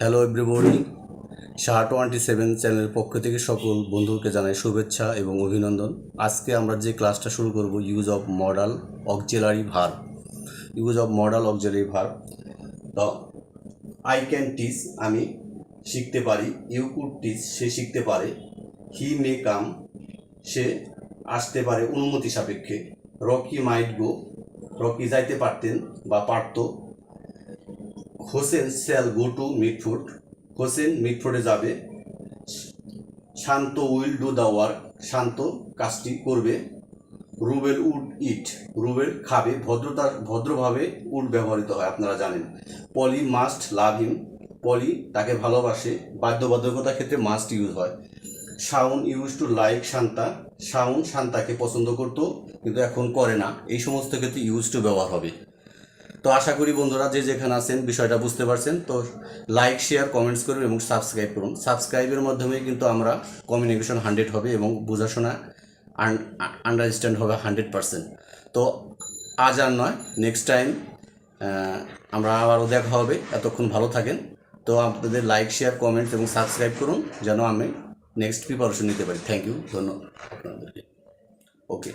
Hello everybody, শাহ27 চ্যানেলের পক্ষ থেকে সকল বন্ধুকে জানাই শুভেচ্ছা এবং অভিনন্দন। আজকে আমরা যে ক্লাসটা শুরু করব use of modal auxiliary verb. তো আই ক্যান টিচ, আমি শিখতে পারি। ইউ কুড টিচ, সে শিখতে পারে। হি মে কাম, সে আসতে পারে অনুমতি সাপেক্ষে। রকি মাইট গো, রকি যাইতে পারতেন বা পারত। Hossain shall go to Mitford, Hossain মিটফুডে যাবে। Shanto will do the work, Shanto কাজটি করবে। রুবেল উড ইট, রুবেল খাবে। ভদ্রভাবে উড ব্যবহৃত হয়, আপনারা জানেন। পলি মাস্ট লাভ হিম, পলি তাকে ভালোবাসে। বাধ্যবাধকতার ক্ষেত্রে মাস্ট ইউজ হয়। Shawon use to like Shanta, Shawon শান্তাকে পছন্দ করতো কিন্তু এখন করে না। এই সমস্ত ক্ষেত্রে ইউজ টু ব্যবহার হবে। তো আশা করি বন্ধুরা যে যেখানে আছেন বিষয়টা বুঝতে পারছেন। তো লাইক, শেয়ার, কমেন্টস করুন এবং সাবস্ক্রাইব করুন। সাবস্ক্রাইবের মাধ্যমে কিন্তু আমরা কমিউনিকেশন 100 হবে এবং বোঝাশোনা আন্ডারস্ট্যান্ড হবে 100%। তো আজ আর নয়, নেক্সট টাইম আমরা আবারও দেখা হবে। এতক্ষণ ভালো থাকেন। তো আপনাদের লাইক, শেয়ার, কমেন্টস এবং সাবস্ক্রাইব করুন যেন আমি নেক্সট প্রিপারেশন নিতে পারি। থ্যাংক ইউ, ধন্যবাদ আপনাদেরকে। ওকে।